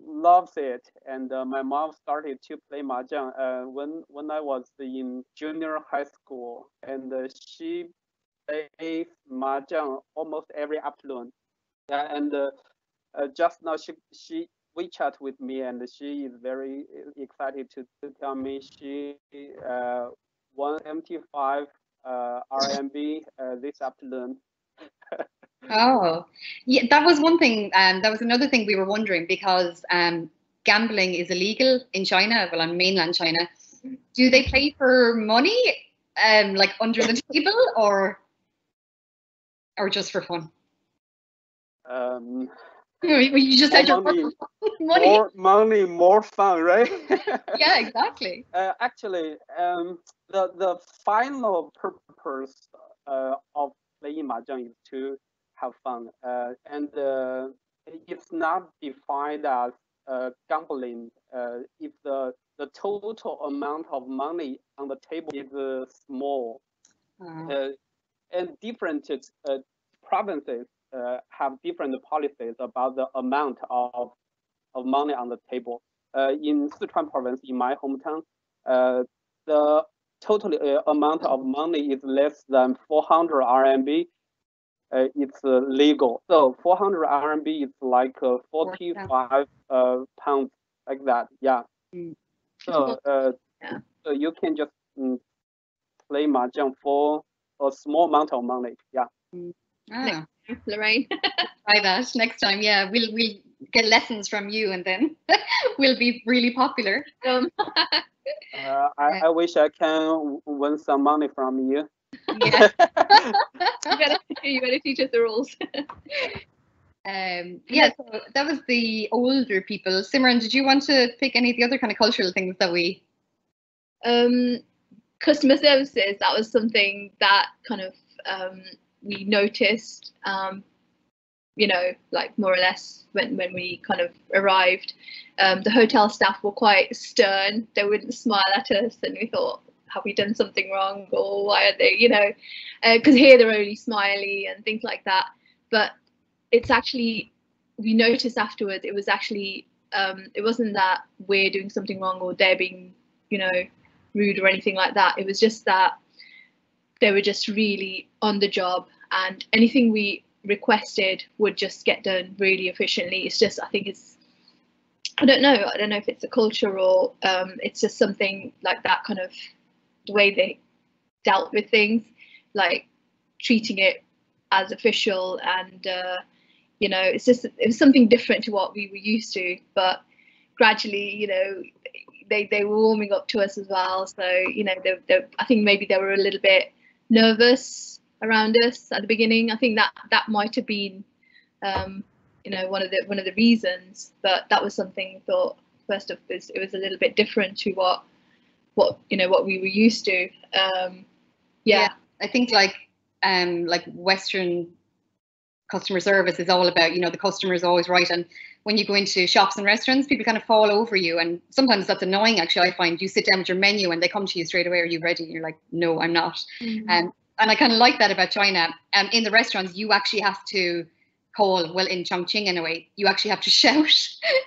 loves it, and my mom started to play mahjong when I was in junior high school, and she plays mahjong almost every afternoon. Yeah, and just now she WeChat with me, and she is very excited to tell me she won 75 RMB this afternoon. Oh, yeah, that was one thing. That was another thing we were wondering because gambling is illegal in China, well, on mainland China. Do they play for money, like under the table, or just for fun? You just said More money, money. more money, more fun, right? Yeah, exactly. Actually, the final purpose of playing mahjong is to have fun, and it's not defined as gambling. If the total amount of money on the table is small, and different provinces have different policies about the amount of money on the table. In Sichuan province, in my hometown, the total amount of money is less than 400 RMB. It's legal. So 400 RMB is like 45 pounds, like that. Yeah. So so you can just play mahjong for a small amount of money. Yeah. Ah, Lorraine. try that next time. Yeah, we'll get lessons from you, and then we'll be really popular. I wish I can win some money from you. Yeah. You better teach us the rules. Yeah, so that was the older people. Simran, did you want to pick any of the other kind of cultural things that we? Customer services, that was something that kind of we noticed, you know, like more or less when we kind of arrived. The hotel staff were quite stern. They wouldn't smile at us, and we thought, have we done something wrong, or why are they, you know, because here they're only smiley and things like that. But it's actually, we noticed afterwards, it was actually, it wasn't that we're doing something wrong or they're being, you know, rude or anything like that. It was just that they were just really on the job, and anything we requested would just get done really efficiently. It's just, I think it's, I don't know if it's a culture or it's just something like that, kind of the way they dealt with things, like treating it as official, and you know, it was something different to what we were used to. But gradually, you know, they were warming up to us as well. So you know, I think maybe they were a little bit nervous around us at the beginning. I think that might have been, you know, one of the reasons. But that was something we thought first of it was a little bit different to what you know what we were used to. Yeah, I think like Western customer service is all about, you know, the customer is always right, and when you go into shops and restaurants, people kind of fall over you, and sometimes that's annoying. Actually, I find you sit down with your menu and they come to you straight away, are you ready? And you're like, no, I'm not. And I kind of like that about China. In the restaurants, you actually have to call, well, in Chongqing anyway, you actually have to shout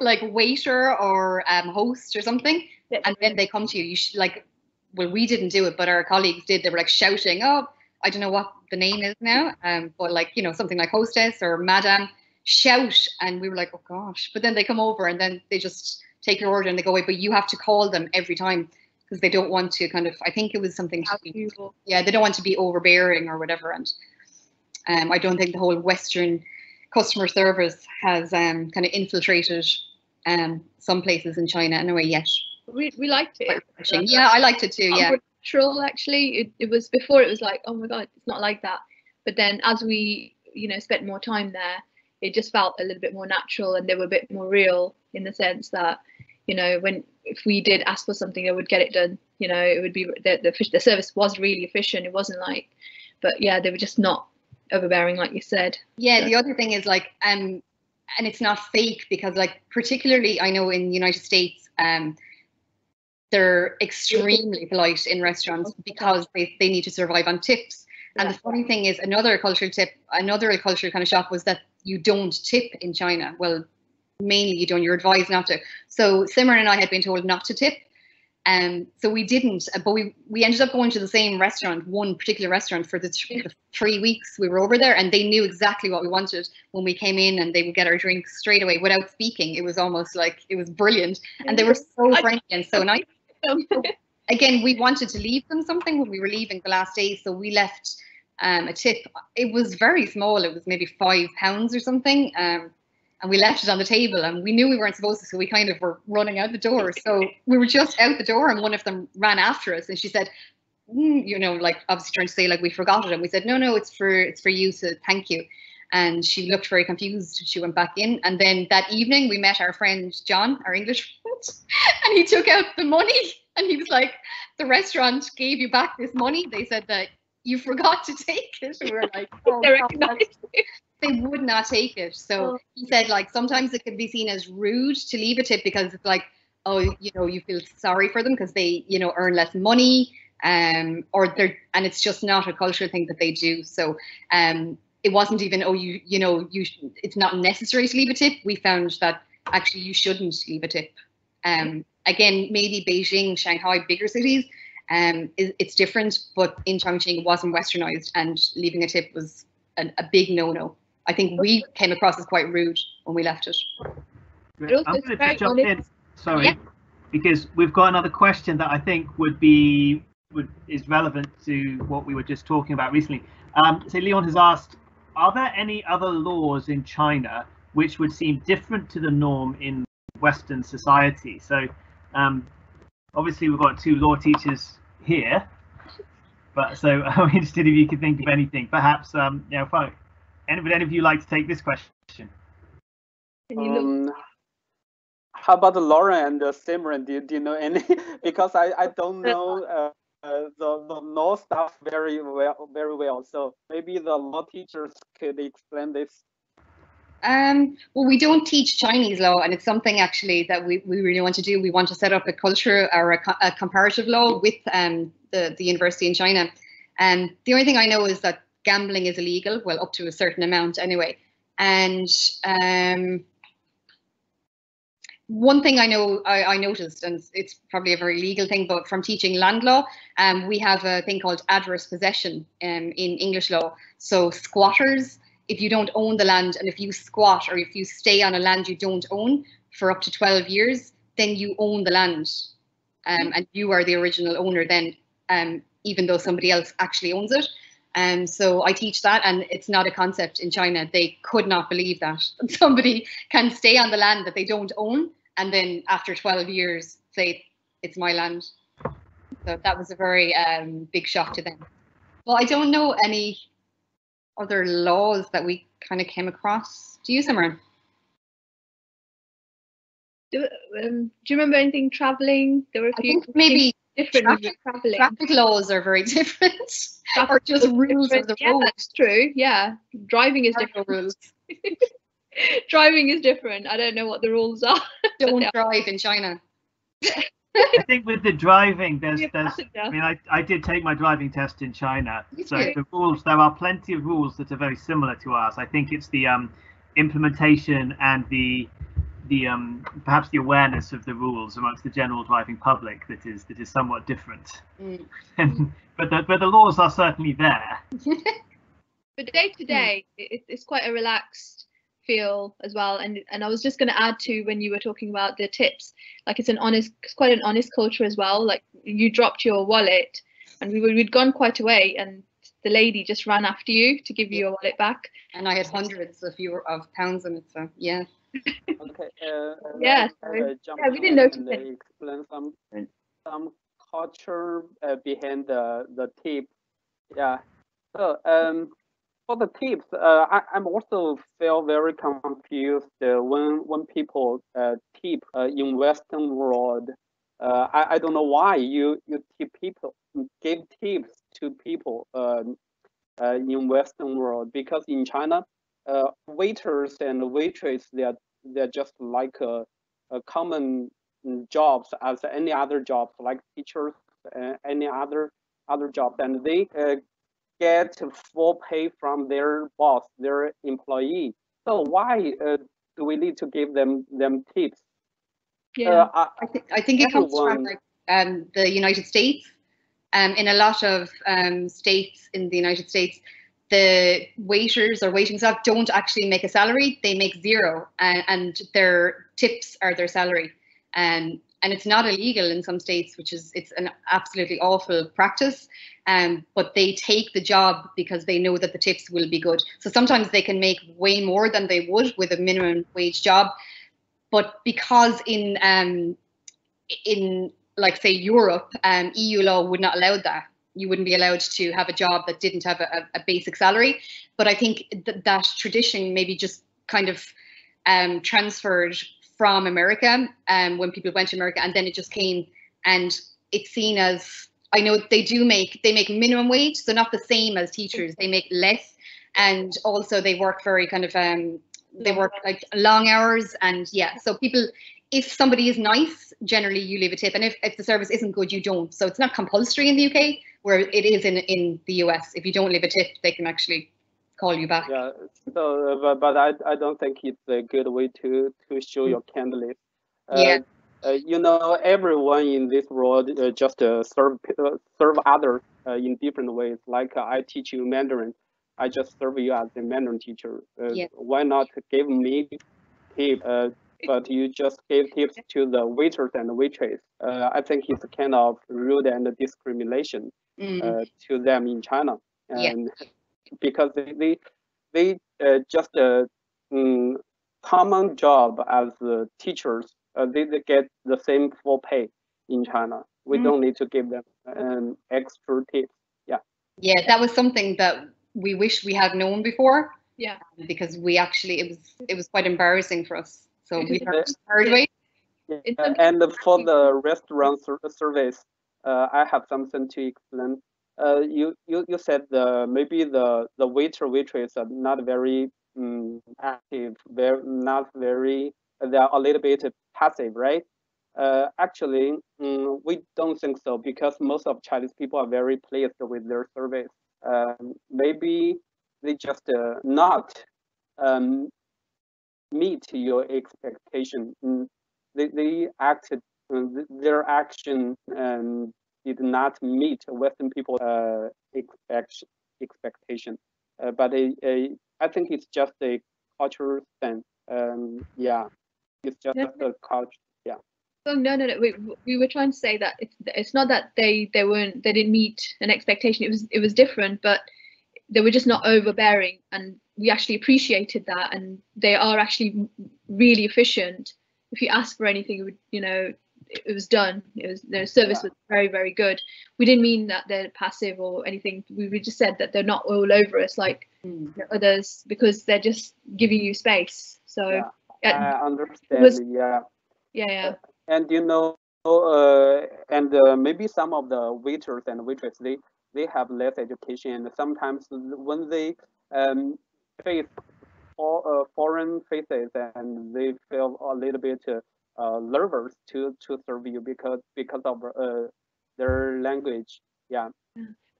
like waiter or host or something, and then they come to you. Like, well, we didn't do it, but our colleagues did. They were like shouting, oh, I don't know what the name is now, but like, you know, something like hostess or madam, shout. And we were like, oh gosh. But then they come over and then they just take your order and they go away. But you have to call them every time because they don't want to kind of, I think it was something to be, yeah, they don't want to be overbearing or whatever. And I don't think the whole Western customer service has kind of infiltrated some places in China anyway yet. We liked it. Yeah, I liked it too. Yeah. Natural, actually. It was before. It was like, oh my god, it's not like that. But then as we, you know, spent more time there, it just felt a little bit more natural, and they were a bit more real in the sense that, you know, if we did ask for something, they would get it done. You know, it would be the service was really efficient. It wasn't like, but yeah, they were just not overbearing, like you said. Yeah, so. The other thing is like, and it's not fake, because like particularly I know in the United States, they're extremely polite in restaurants because they need to survive on tips. And the funny thing is, another cultural kind of shock was that you don't tip in China. Well, mainly you don't, you're advised not to. So Simran and I had been told not to tip. So we didn't, but we ended up going to the same restaurant, one particular restaurant, for the 3 weeks we were over there, and they knew exactly what we wanted when we came in, and they would get our drinks straight away without speaking. It was almost like, it was brilliant. And they were so friendly and so nice. Again, we wanted to leave them something when we were leaving the last day, so we left a tip. It was very small. It was maybe £5 or something, and we left it on the table, and we knew we weren't supposed to, so we kind of were running out the door. So we were just out the door, and one of them ran after us, and she said, you know, like obviously trying to say like we forgot it, and we said, no, it's for you, so thank you. And she looked very confused. She went back in, and then that evening we met our friend John, our English friend, and he took out the money, and he was like, the restaurant gave you back this money. They said that you forgot to take it. And we were like, oh, they would not take it. So he said, like, sometimes it can be seen as rude to leave a tip because it's like, oh, you know, you feel sorry for them because they, you know, earn less money, and it's just not a cultural thing that they do. So it wasn't even, oh, it's not necessary to leave a tip. We found that actually you shouldn't leave a tip. Again, maybe Beijing, Shanghai, bigger cities, it's different, but in Chongqing it wasn't westernized, and leaving a tip was a big no-no. I think we came across as quite rude when we left it. I'm going to jump in, sorry, because we've got another question that I think is relevant to what we were just talking about recently. So Leon has asked, are there any other laws in China which would seem different to the norm in Western society? So obviously we've got two law teachers here, but so I'm interested if you could think of anything. Perhaps, would any of you like to take this question? How about Lauren and Simran? Do you know any? Because I don't know the law stuff very well. So maybe the law teachers could explain this. Well, we don't teach Chinese law, and it's something actually that we really want to do. We want to set up a culture or a comparative law with the university in China. And the only thing I know is that gambling is illegal, well, up to a certain amount anyway. And one thing I know, I noticed, and it's probably a very legal thing, but from teaching land law, we have a thing called adverse possession in English law. So squatters, if you don't own the land, and if you squat or if you stay on a land you don't own for up to 12 years, then you own the land, and you are the original owner then, even though somebody else actually owns it. So I teach that, and it's not a concept in China. They could not believe that somebody can stay on the land that they don't own, and then after 12 years say, it's my land. So that was a very big shock to them. Well, I don't know any other laws that we kind of came across. Do you, Simran? Do you remember anything traveling? There were a few maybe different when you're traveling. Traffic laws are very different, or just rules of the road. That's true. Yeah, driving is different. Rules. Driving is different. I don't know what the rules are. Don't drive in China. I think with the driving, there's passenger. I mean, I did take my driving test in China, You so did? the rules, there are plenty of rules that are very similar to ours. I think it's the implementation and the perhaps the awareness of the rules amongst the general driving public that is somewhat different. but the laws are certainly there. But day to day, it's quite a relaxed feel as well. And I was just going to add to when you were talking about the tips, like it's quite an honest culture as well. Like you dropped your wallet, and we'd gone quite a way, and the lady just ran after you to give you your wallet back. And I had hundreds of pounds in it, so yeah. Okay. Yeah, we didn't notice it. Explain some culture behind the tip. Yeah. So for the tips, I'm also feel very confused when people tip in Western world. I don't know why you give tips to people in Western world, because in China, waiters and waitresses they're just like a common jobs as any other jobs, like teachers, any other jobs, and they get full pay from their boss, their employee. So why do we need to give them tips? Yeah, I think it comes from like, the United States. In a lot of states in the United States, the waiters or waiting staff don't actually make a salary; they make zero, and their tips are their salary. And it's not illegal in some states, it's an absolutely awful practice. But they take the job because they know that the tips will be good. So sometimes they can make way more than they would with a minimum wage job. But because in like say Europe, EU law would not allow that. You wouldn't be allowed to have a job that didn't have a basic salary. But I think that tradition maybe just kind of transferred from America when people went to America, and then it just came, and it's seen as, I know they make minimum wage, so not the same as teachers, they make less, and also they work very kind of they work like long hours, and yeah, so people, if somebody is nice, generally you leave a tip, and if the service isn't good, you don't. So it's not compulsory in the UK, where it is in the US. If you don't leave a tip, they can actually call you back. Yeah. So, but I don't think it's a good way to show your kindness. Yeah. You know, everyone in this world just serve others in different ways. Like I teach you Mandarin, I just serve you as a Mandarin teacher. Yeah. Why not give me tip? But you just gave tips to the waiters and waitress. I think it's kind of rude and discrimination to them in China, and because they just common job as teachers. They get the same full pay in China. We don't need to give them extra tips. Yeah. Yeah, that was something that we wish we had known before. Yeah. Because we actually, it was quite embarrassing for us. So we learned the hard way. Yeah. And for the restaurant service, I have something to explain. You said maybe the waiter waitress are not very active, not very. They are a little bit passive, right? Actually, we don't think so, because most of Chinese people are very pleased with their service. Maybe they just not meet your expectation. They acted, their action did not meet Western people expectation. But I think it's just a cultural thing. Yeah, it's just a culture. Yeah. Oh, no. We were trying to say that it's not that they didn't meet an expectation. It was different, but they were just not overbearing, and we actually appreciated that. And they are actually really efficient. If you ask for anything, it was done. Their service was very, very good. We didn't mean that they're passive or anything. We just said that they're not all over us like others, because they're just giving you space. So I understand. Yeah. And you know, maybe some of the waiters and waitresses, they have less education, and sometimes when they face foreign faces, and they feel a little bit nervous to serve you because of their language. Yeah.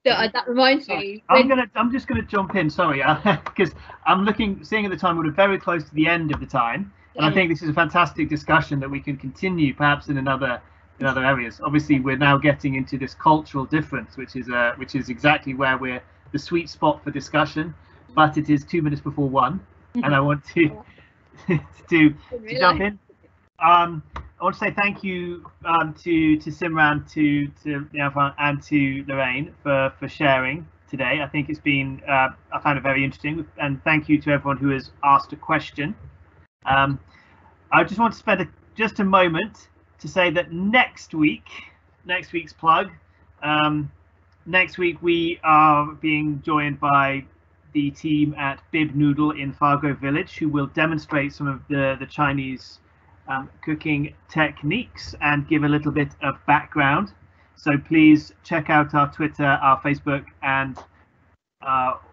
That reminds me. I'm just gonna jump in. Sorry, because I'm seeing at the time we're very close to the end of the time, and I think this is a fantastic discussion that we can continue perhaps in other areas. Obviously, we're now getting into this cultural difference, which is exactly where we're the sweet spot for discussion. But it is 2 minutes before 1, and I want to to jump in. I want to say thank you to Simran, to Yafan, and to Lorraine for sharing today. I think it's been I found it very interesting, and thank you to everyone who has asked a question. I just want to spend just a moment to say that next week's plug. Next week we are being joined by the team at Bib Noodle in Fargo Village, who will demonstrate some of the Chinese cooking techniques and give a little bit of background. So please check out our Twitter, our Facebook, and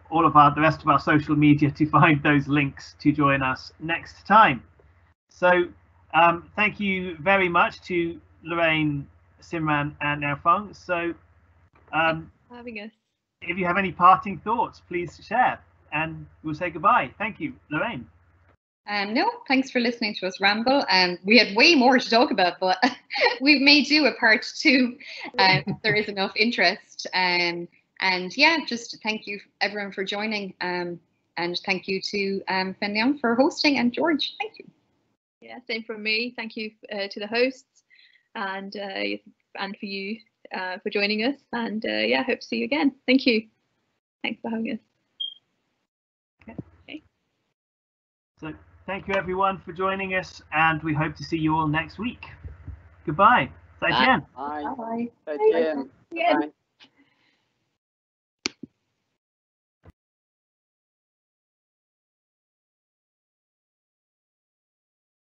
all of the rest of our social media to find those links to join us next time. So thank you very much to Lorraine, Simran, and Naofeng. So Thanks for having us. If you have any parting thoughts, please share, and we'll say goodbye. Thank you, Lorraine. No, thanks for listening to us ramble. We had way more to talk about, but we may do a part 2 if there is enough interest. And yeah, just thank you everyone for joining, and thank you to Fenliang for hosting, and George, thank you. Yeah, same from me. Thank you to the hosts, and for you for joining us. And yeah, hope to see you again. Thank you. Thanks for having us. Okay. So thank you everyone for joining us, and we hope to see you all next week. Goodbye. 再见. Bye. Bye. 再见. Bye.